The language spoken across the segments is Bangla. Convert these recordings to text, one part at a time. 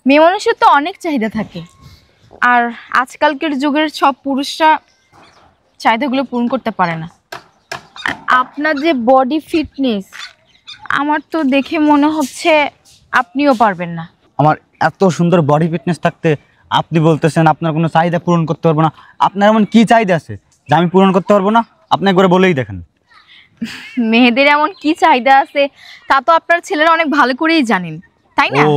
মেয়ে মানুষের তো অনেক চাহিদা থাকে, আর আজকালকার যুগের সব পুরুষরা চাহিদাগুলো পূরণ করতে পারে না। আর আপনার যে বডি ফিটনেস, আমার তো দেখে মনে হচ্ছে আপনিও পারবেন না। আমার এত সুন্দর বডি ফিটনেস থাকতে আপনি বলতেছেন আপনার কোনো চাহিদা পূরণ করতে পারবো না? আপনার এমন কি চাহিদা আছে যে আমি পূরণ করতে পারবো না? আপনি একবার বলেই দেখেন। মেয়েদের এমন কি চাহিদা আছে তা তো আপনার ছেলেরা অনেক ভালো করেই জানেন, তাই না? ও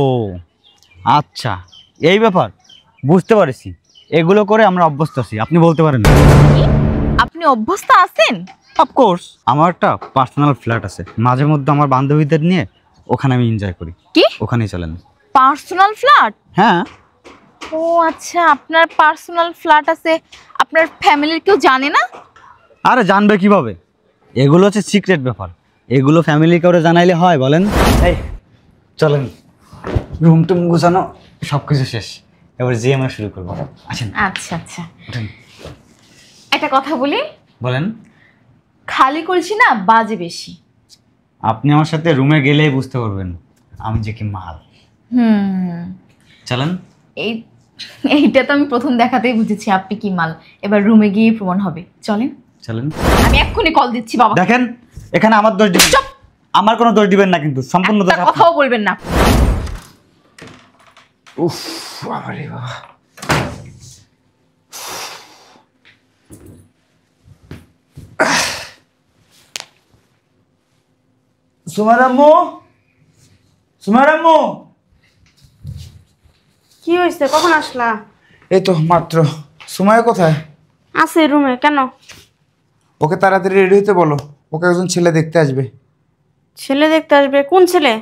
আচ্ছা, এই ব্যাপার, বুঝতে পারছি। এগুলো করে আমরা অভ্যস্ত আছি, আপনি বলতে পারেন না। আপনি অভ্যস্ত আছেন? অফকোর্স, আমার একটা পার্সোনাল ফ্ল্যাট আছে, মাঝে মধ্যে আমার বান্ধবীদের নিয়ে ওখানে আমি এনজয় করি। কি? ওখানেই চলেন। Personal flat? হ্যাঁ। ও আচ্ছা, আপনার পার্সোনাল ফ্ল্যাট আছে, আপনার ফ্যামিলির কেউ জানে না? আরে জানবে কিভাবে? এগুলো হচ্ছে সিক্রেট ব্যাপার, এগুলো ফ্যামিলি কাউরে জানাইলে হয় বলেন? এই চলেন, রুম টুম গুছানো সব কিছু শেষ, এবার যে আমরা শুরু করবো। আসেন। আচ্ছা আচ্ছা, একটা কথা বলি। বলেন। খালি করেছি না বাজে বেশি। আপনি আমার সাথে রুমে গেলেই বুঝতে পারবেন আমি যে কি মাল। চলেন। এইটা তো আমি প্রথম দেখাতেই বুঝেছি আপনি কি মাল, এবার রুমে গিয়ে প্রমাণ হবে। চলেন চলেন। আমি এক্ষুনি কল দিচ্ছি বাবা। দেখেন, এখানে আমার দোষ দিবেন, আমার কোনো দোষ দিবেন না, কিন্তু সম্পূর্ণ দোষ আপনার। কথাও বলবেন না। উফ বাবারে বাবা। সুমারাম্মু, সুমারাম্মু। কি হয়েছে? কখন আসলা? এই তো মাত্র। সুমাইয়া কোথায়? আছে রুমে। কেন? ওকে তাড়াতাড়ি রেডি হতে বলো, ওকে একজন ছেলে দেখতে আসবে। ছেলে দেখতে আসবে? কোন ছেলে?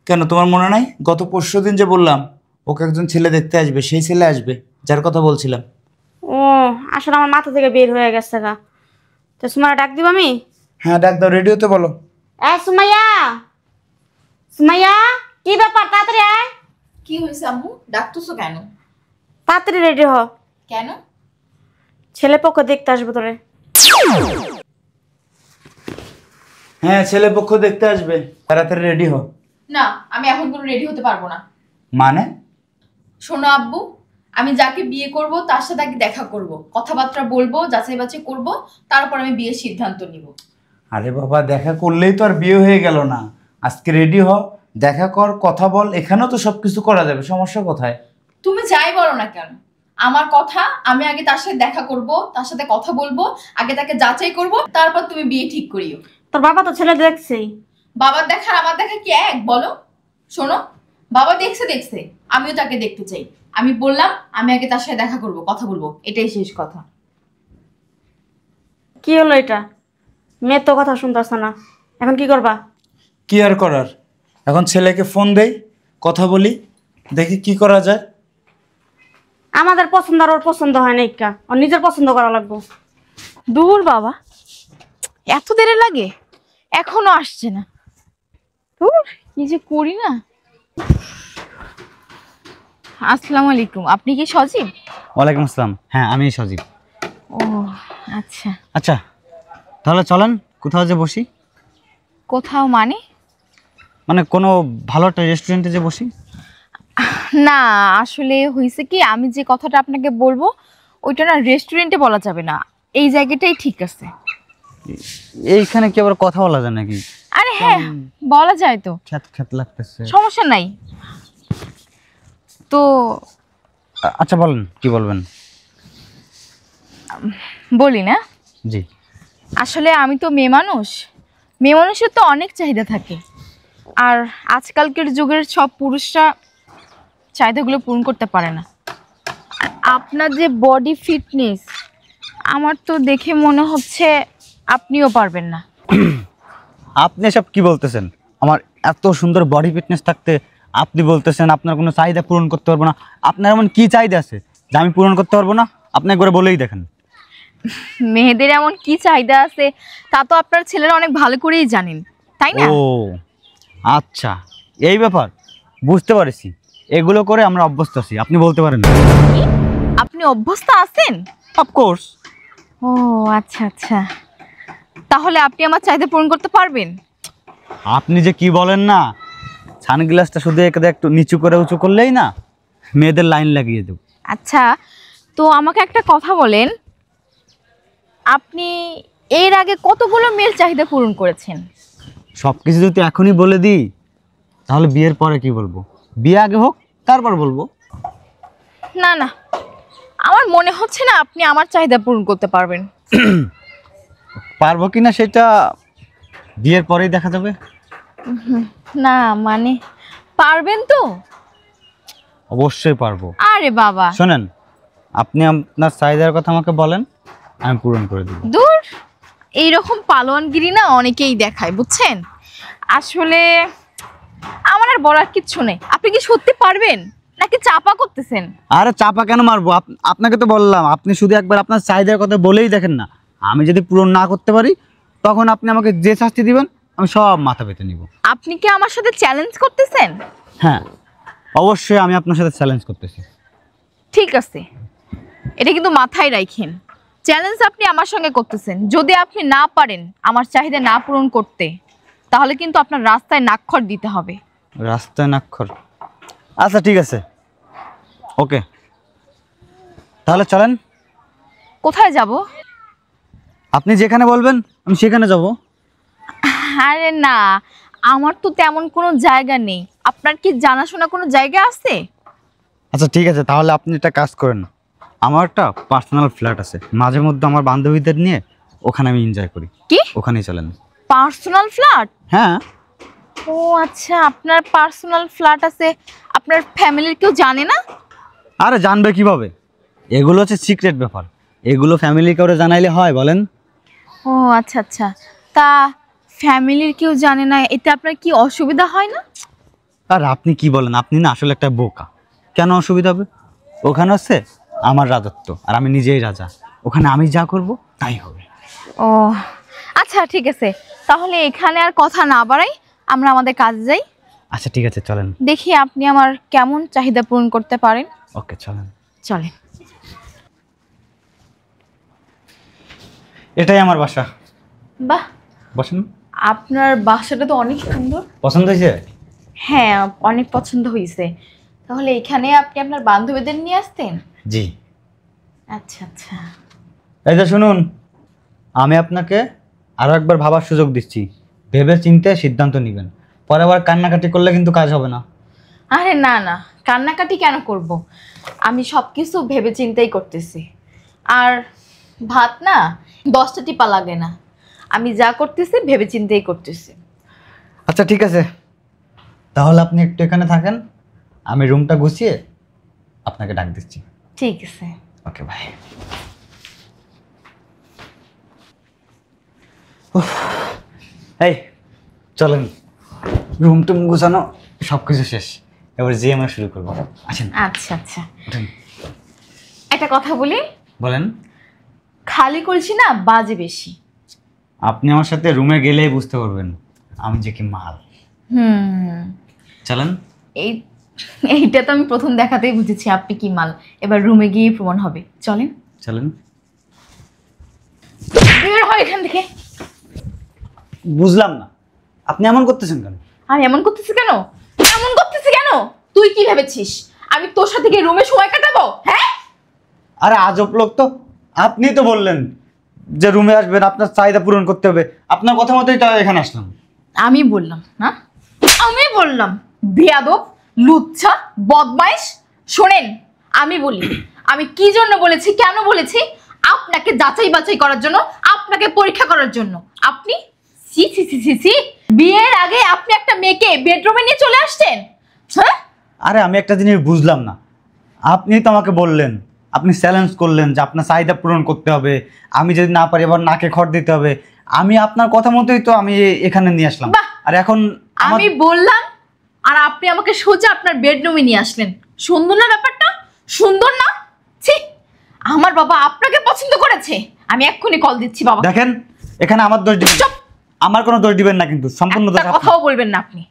কেন তোমার মনে নাই? গত পরশুদিন যে বললাম ওকে একজন ছেলে দেখতে আসবে, সেই ছেলে আসবে যার কথা বলছিলাম। ও আসলে আমার মাথা থেকে বের হয়ে গেছে গা। তো সুমাইয়া ডাক দিব আমি? হ্যাঁ ডাক দাও, রেডি হতে বলো। সুমাইয়া, সুমাইয়া, কি ব্যাপার? তাড়াতাড়ি আয়। কি হয়েছে আম্মু, ডাকতেছো কেন? তাড়াতাড়ি রেডি হ। কেন? ছেলে পক্ষ দেখতে আসবে তোরে। হ্যাঁ ছেলে পক্ষ দেখতে আসবে, তাড়াতাড়ি রেডি হও। না, আমি এখন কোনো রেডি হতে পারবো না। মানে? শোনো আব্বু, আমি যাকে বিয়ে করব তার সাথে আগে দেখা করব, কথাবার্তা বলবো, যাচাই বাছাই করব, তারপর আমি বিয়ের সিদ্ধান্ত নিব। আরে বাবা, দেখা করলেই তো আর বিয়ে হয়ে গেল না। আজকে রেডি হ, দেখা কর, কথা বল, এখানেও তো সবকিছু করা যাবে, সমস্যা কোথায়? তুমি যাই বলো না কেন, আমার কথা, আমি আগে তার সাথে দেখা করব, তার সাথে কথা বলবো, আগে তাকে যাচাই করব, তারপর তুমি বিয়ে ঠিক করিও। তোর বাবা তো ছেলে দেখছেই। বাবার দেখা আর আমার দেখা কি এক বলো? শোনো, বাবা দেখছে দেখছে, আমিও তাকে দেখতে চাই। আমি বললাম আমি আগে তার সাথে দেখা করব, কথা বলবো, এটাই শেষ কথা। কি হলো এটা? মেয়ে তো কথা শুনতেছ না, এখন কি করবা? কি আর করার, এখন ছেলেকে ফোন দেই, কথা বলি, দেখি কি করা যায়। আমাদের পছন্দ আর ওর পছন্দ হয় না, ইক্কা ওর নিজের পছন্দ করা লাগবো। দূর বাবা, এত দেরি লাগে, এখনো আসছে না। দূর, কি যে করি না। আসসালামু আলাইকুম, আপনি কি সজীব? ওয়ালাইকুম আসসালাম। হ্যাঁ আমি সজীব। ও আচ্ছা আচ্ছা তাহলে চলেন কোথাও যে বসি। কোথাও মানে? মানে কোনো ভালো একটা রেস্টুরেন্টে যে বসি। না, আসলে হয়েছে কি, আমি যে কথাটা আপনাকে বলবো ওইটা না রেস্টুরেন্টে বলা যাবে না, এই জায়গাটাই ঠিক আছে। এইখানে কি আবার কথা বলা যায় নাকি? আরে হ্যাঁ, বলা যায় তো, খ্যাত খ্যাত লাগতেছে। সমস্যা নাই তো। আচ্ছা বলেন, কি বলবেন? বলি না, জি। আসলে আমি তো মেয়ে মানুষ, মেয়ে মানুষের তো অনেক চাহিদা থাকে, আর আজকালকার যুগের সব পুরুষরা চাহিদাগুলো পূরণ করতে পারে না। আর আপনার যে বডি ফিটনেস, আমার তো দেখে মনে হচ্ছে আপনিও পারবেন না। আপনি সব কি বলতেছেন? আমার এত সুন্দর বডি ফিটনেস থাকতে আপনি বলতেছেন আপনার কোনো চাহিদা পূরণ করতে পারবো না? আপনার এমন কি চাহিদা আছে যে আমি পূরণ করতে পারবো না? আপনি একবার বলেই দেখেন। মেয়েদের এমন কি চাহিদা আছে তা তো আপনার ছেলেরা অনেক ভালো করেই জানেন, তাই না? ও আচ্ছা, এই ব্যাপার, বুঝতে পারছি। এগুলো করে আমরা অভ্যস্ত আছি, আপনি বলতে পারেন না। আপনি অভ্যস্ত আছেন? অফকোর্স। ও আচ্ছা আচ্ছা, তাহলে আপনি আমার চাহিদা পূরণ করতে পারবেন? আপনি যে কি বলেন না, সানগ্লাসটা শুধু এখানে একটু নিচু করে উঁচু করলেই না মেয়েদের লাইন লাগিয়ে দেবো। আচ্ছা, তো আমাকে একটা কথা বলেন, আপনি এর আগে কতগুলো মেয়ের চাহিদা পূরণ করেছেন? সব কিছু যদি এখনই বলে দিই তাহলে বিয়ের পরে কি বলবো? বিয়ে আগে হোক তারপর বলবো। না না, আমার মনে হচ্ছে না আপনি আমার চাহিদা পূরণ করতে পারবেন। পারবো কিনা সেটা বিয়ের পরেই দেখা যাবে। না মানে পারবেন তো? অবশ্যই পারবো। আরে বাবা, শোনেন, আপনি আপনার চাহিদার কথা আমাকে বলেন, আমি পূরণ করে দেবো। দূর, এইরকম পালোয়ানগিরি না অনেকেই দেখায়, বুঝছেন? আসলে আমার আর বলার কিচ্ছু নেই। আপনি কি সত্যি পারবেন নাকি চাপা করতেছেন? আরে চাপা কেন মারবো? আপনাকে তো বললাম, আপনি শুধু একবার আপনার চাহিদার কথা বলেই দেখেন না। আমি যদি পূরণ না করতে পারি তখন আপনি আমাকে যে শাস্তি দিবেন আমি সব মাথা পেতে নিব। আপনি কি আমার সাথে চ্যালেঞ্জ করতেছেন? হ্যাঁ, অবশ্যই আমি আপনার সাথে চ্যালেঞ্জ করতেছি। ঠিক আছে, এটা কিন্তু মাথায় রাখেন। চ্যালেঞ্জ আপনি আমার সঙ্গে করতেছেন। যদি আপনি না পারেন আমার চাহিদা না পূরণ করতে, তাহলে কিন্তু আপনার রাস্তায় নাকখড় দিতে হবে। রাস্তায় নাক্ষর? আচ্ছা ঠিক আছে, ওকে, তাহলে চলেন। কোথায় যাব? আপনি যেখানে বলবেন আমি সেখানে যাব। আরে না, আমার তো তেমন কোনো জায়গা নেই। আপনার কি জানাশোনা কোনো জায়গা আছে? আচ্ছা ঠিক আছে, তাহলে আপনি একটা কাজ করেন। আমার একটা পার্সোনাল ফ্ল্যাট আছে, মাঝে মধ্যে আমার বান্ধবীদের নিয়ে ওখানে আমি এনজয় করি। কি ওখানেই চলেন। Personal flat? হ্যাঁ। ও আচ্ছা, আপনার পার্সোনাল ফ্ল্যাট আছে, আপনার ফ্যামিলির কেউ জানে না? আরে জানবে কিভাবে? এগুলো হচ্ছে সিক্রেট ব্যাপার, এগুলো ফ্যামিলি কাউরে জানাইলে হয় বলেন? ও আচ্ছা আচ্ছা, তা ফ্যামিলির কেউ জানে না, এতে আপনার কি অসুবিধা হয় না? আর আপনি কি বলেন? আপনি না আসলে একটা বোকা। কেন অসুবিধা হবে? ওখানে হচ্ছে আমার রাজত্ব, আর আমি নিজেই রাজা। ওখানে আমি যা করব তাই হবে। ও আচ্ছা ঠিক আছে, তাহলে এখানে আর কথা না বাড়াই, আমরা আমাদের কাজে যাই। আচ্ছা ঠিক আছে, চলেন। দেখি আপনি আমার কেমন চাহিদা পূরণ করতে পারেন। ওকে, চলেন। চলেন। এটাই আমার বাসা। বাহ, বসেন। আপনার বাসাটা তো অনেক সুন্দর। পছন্দ হয়েছে? হ্যাঁ, অনেক পছন্দ হয়েছে। তাহলে এখানে আপনি আপনার বান্ধবীদের নিয়ে আসতেন? জি। আচ্ছা আচ্ছা। এই যে শুনুন, আমি আপনাকে আরও একবার ভাবার সুযোগ দিচ্ছি। ভেবে চিন্তে সিদ্ধান্ত নেবেন, পরে আবার কান্নাকাটি করলে কিন্তু কাজ হবে না। আরে না না, কান্নাকাটি কেন করব? আমি সব কিছু ভেবে চিন্তেই করতেছি। আর ভাত না 10টা টিপা লাগে না, আমি যা করতেছি ভেবে চিন্তেই করতেছি। আচ্ছা ঠিক আছে, তাহলে আপনি একটু এখানে থাকেন, আমি রুমটা গুছিয়ে আপনাকে ডাক দিচ্ছি। ঠিক আছে। ওকে, বাই। এই চলেন, রুম টুম গুছানো সব কিছু শেষ, এবার যে আমরা শুরু করবো। আসেন। আচ্ছা আচ্ছা, উঠেন। একটা কথা বলি, বলেন। খালি করেছি না বাজে বেশি। আপনি আমার সাথে রুমে গেলেই বুঝতে পারবেন আমি যে কি মাল। চলেন। এইটা তো আমি প্রথম দেখাতেই বুঝেছি আপনি কি মাল, এবার রুমে গিয়ে প্রমাণ হবে। চলেন। চলেন। বের হয় এখান থেকে। বুঝলাম না আপনি এমন করতেছেন কেন? আমি এমন করতেছি কেন? এমন করতেছি কেন? তুই কি ভেবেছিস আমি তোর সাথে গিয়ে রুমে সময় কাটাবো? হ্যাঁ, আরে আজব লোক তো। আপনি তো বললেন যে রুমে আসবেন, আপনার চাহিদা পূরণ করতে হবে, আপনার কথা মতোই তো এখানে আসলাম। আমি বললাম না? আমি বললাম? বেয়াদব, লুচ্ছা, বদমাইশ। শোনেন, আমি বলি, আমি কি জন্য বলেছি, কেন বলেছি? আপনাকে যাচাই বাছাই করার জন্য, আপনাকে পরীক্ষা করার জন্য। আপনি সি সি সি সি সি, বিয়ের আগে আপনি একটা মেয়েকে বেডরুমে নিয়ে চলে আসছেন। হ্যাঁ, আরে আমি একটা জিনিস বুঝলাম না, আপনি তো আমাকে বললেন, আপনি চ্যালেঞ্জ করলেন যে আপনার চাহিদা পূরণ করতে হবে, আমি যদি না পারি আবার নাকে খড় দিতে হবে। আমি আপনার কথা মতোই তো আমি এখানে নিয়ে আসলাম। বাহ! আর এখন আমি বললাম আর আপনি আমাকে সোজা আপনার বেডরুমে নিয়ে আসলেন। সুন্দর না ব্যাপারটা? সুন্দর না? ছি, আমার বাবা আপনাকে পছন্দ করেছে। আমি এক্ষুনি কল দিচ্ছি বাবা। দেখেন, এখানে আমার দোষ দিবেন, চুপ! আমার কোনো দোষ দিবেন না, কিন্তু সম্পূর্ণ দোষ একটা আপনার। কথাও বলবেন না আপনি।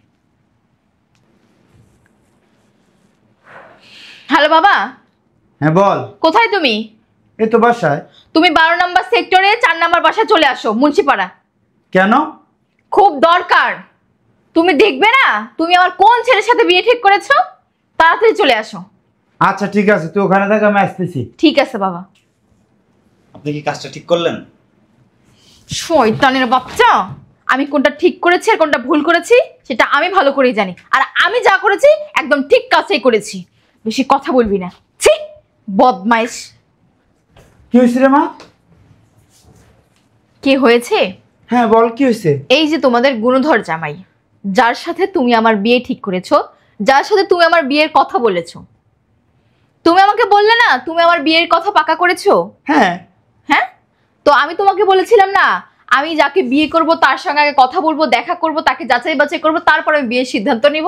হ্যালো বাবা। হ্যাঁ বল। কোথায় তুমি? এই তো বাসায়। তুমি 12 নম্বর সেক্টরে 4 নম্বর বাসায় চলে আসো, মুন্সিপাড়া। কেন? খুব দরকার। তুমি দেখবে না তুমি আমার কোন ছেলের সাথে বিয়ে ঠিক করেছো? তাড়াতাড়ি চলে আসো। আচ্ছা ঠিক আছে, তুই ওখানে থাক, আমি আসতেছি। ঠিক আছে বাবা। আপনি কি কাজটা ঠিক করলেন? শয়তানের বাচ্চা, আমি কোনটা ঠিক করেছি আর কোনটা ভুল করেছি সেটা আমি ভালো করেই জানি। আর আমি যা করেছি একদম ঠিক কাজটাই করেছি। বেশি কথা বলবি না। ছি, বদমাইশ। কি হয়েছে রে মা? কি হয়েছে? হ্যাঁ বল, কি হয়েছে? এই যে তোমাদের গুণধর জামাই, যার সাথে তুমি আমার বিয়ে ঠিক করেছো, যার সাথে তুমি আমার বিয়ের কথা বলেছো। তুমি আমাকে বললে না তুমি আমার বিয়ের কথা পাকা করেছো? হ্যাঁ। হ্যাঁ, তো আমি তোমাকে বলেছিলাম না আমি যাকে বিয়ে করব তার সঙ্গে আগে কথা বলবো, দেখা করব, তাকে যাচাই বাছাই করবো, তারপর আমি বিয়ের সিদ্ধান্ত নিব।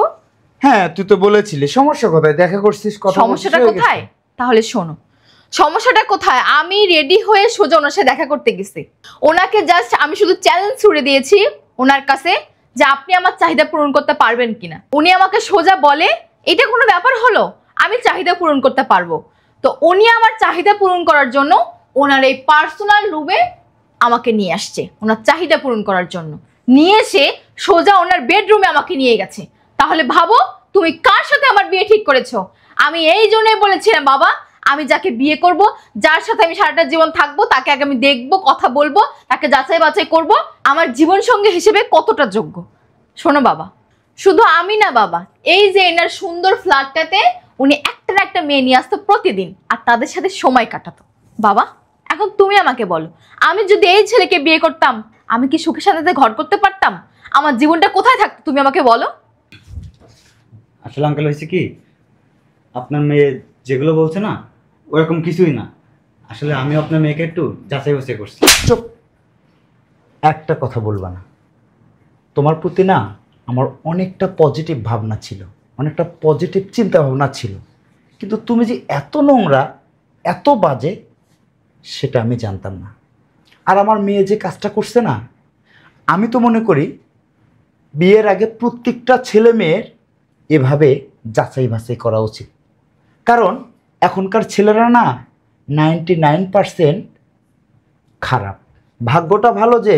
হ্যাঁ তুই তো বলেছিলি, সমস্যা কোথায়? দেখা করছিস, কথা বলছিস, সমস্যাটা হয়ে গেছে। কোথায়? তাহলে শোনো, সমস্যাটা কোথায়। আমি রেডি হয়ে সোজা ওনার সাথে দেখা করতে গেছি। ওনাকে জাস্ট আমি শুধু চ্যালেঞ্জ ছুড়ে দিয়েছি ওনার কাছে যে আপনি আমার চাহিদা পূরণ করতে পারবেন কিনা। উনি আমাকে সোজা বলে এটা কোনো ব্যাপার হলো, আমি চাহিদা পূরণ করতে পারবো। তো উনি আমার চাহিদা পূরণ করার জন্য ওনার এই পার্সোনাল রুমে আমাকে নিয়ে আসছে, ওনার চাহিদা পূরণ করার জন্য নিয়ে এসে সোজা ওনার বেডরুমে আমাকে নিয়ে গেছে। তাহলে ভাবো তুমি কার সাথে আমার বিয়ে ঠিক করেছো। আমি এই জন্যই বলেছিলাম বাবা, আমি যাকে বিয়ে করব, যার সাথে আমি সারাটা জীবন থাকবো, তাকে আগে আমি দেখবো, কথা বলবো, তাকে যাচাই বাছাই করব আমার জীবন সঙ্গী হিসেবে কতটা যোগ্য। শোনো বাবা, শুধু আমি না বাবা, এই যে এনার সুন্দর ফ্ল্যাটটাতে উনি একটা না একটা মেয়ে নিয়ে আসতো প্রতিদিন আর তাদের সাথে সময় কাটাতো। বাবা এখন তুমি আমাকে বলো, আমি যদি এই ছেলেকে বিয়ে করতাম আমি কি সুখের সাথে ঘর করতে পারতাম? আমার জীবনটা কোথায় থাকতো তুমি আমাকে বলো। আসলে আঙ্কেল হয়েছে কি, আপনার মেয়ে যেগুলো বলছে না ওরকম কিছুই না। আসলে আমি আপনার মেয়েকে একটু যাচাই বাছাই করছি। চুপ, একটা কথা বলবা না। তোমার প্রতি না আমার অনেকটা পজিটিভ ভাবনা ছিল, অনেকটা পজিটিভ চিন্তা ভাবনা ছিল, কিন্তু তুমি যে এত নোংরা, এত বাজে, সেটা আমি জানতাম না। আর আমার মেয়ে যে কাজটা করছে না, আমি তো মনে করি বিয়ের আগে প্রত্যেকটা ছেলে মেয়ের এভাবে যাচাই বাছাই করা উচিত। কারণ এখনকার ছেলেরা না 99% খারাপ। ভাগ্যটা ভালো যে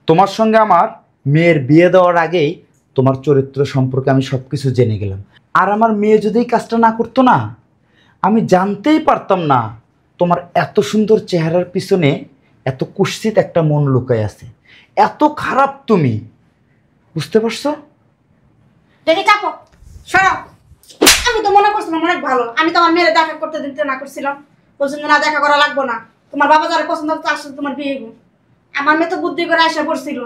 তোমার সঙ্গে আমার মেয়ের বিয়ে দেওয়ার আগেই তোমার চরিত্র সম্পর্কে আমি সব কিছু জেনে গেলাম। আর আমার মেয়ে যদি এই কাজটা না করতো না, আমি জানতেই পারতাম না তোমার এত সুন্দর চেহারার পিছনে এত কুৎসিত একটা মন লুকায় আছে। এত খারাপ তুমি, বুঝতে পারছো? দেখি চাপো, সরাও। আমি তো মনে করছিলাম অনেক ভালো, আমি তো আমার মেয়ের দেখা করতে দিতে না করছিলাম, পছন্দ না দেখা করা লাগবো না, তোমার বাবা যারা পছন্দ করতে আসলে তোমার বিয়ে হইব। আমার মেয়ে তো বুদ্ধি করে আসা পড়ছিল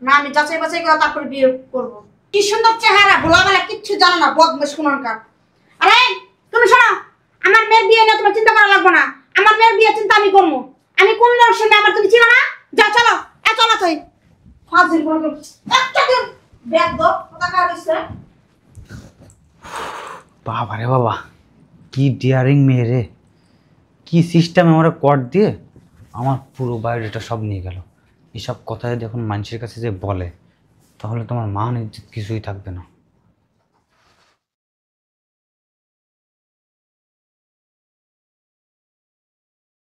না, আমি যাচাই বাছাই করে তারপরে বিয়ে করবো। কি সুন্দর চেহারা, ভোলাবেলা কিচ্ছু জানো না, বদমাশ কোনকার। আরে তুমি শোনো, আমার মেয়ের বিয়ে নিয়ে তোমার চিন্তা করা লাগবে না, আমার মেয়ের বিয়ে চিন্তা আমি করবো। আমি কোন লোকের সঙ্গে আমার তুমি চিনো না, যা চলো, চলো তুই ফাজিল কোনো একটা দিন ব্যাগ দাও, কথা কার হইছে। বাবা রে বাবা, কি ডিয়ারিং মেয়ে রে, কি সিস্টেম আমার কর দিয়ে আমার পুরো বায়োডাটা সব নিয়ে গেল। এসব কথা যদি এখন মানুষের কাছে যে বলে তাহলে তোমার মান ইজ্জত কিছুই থাকবে না।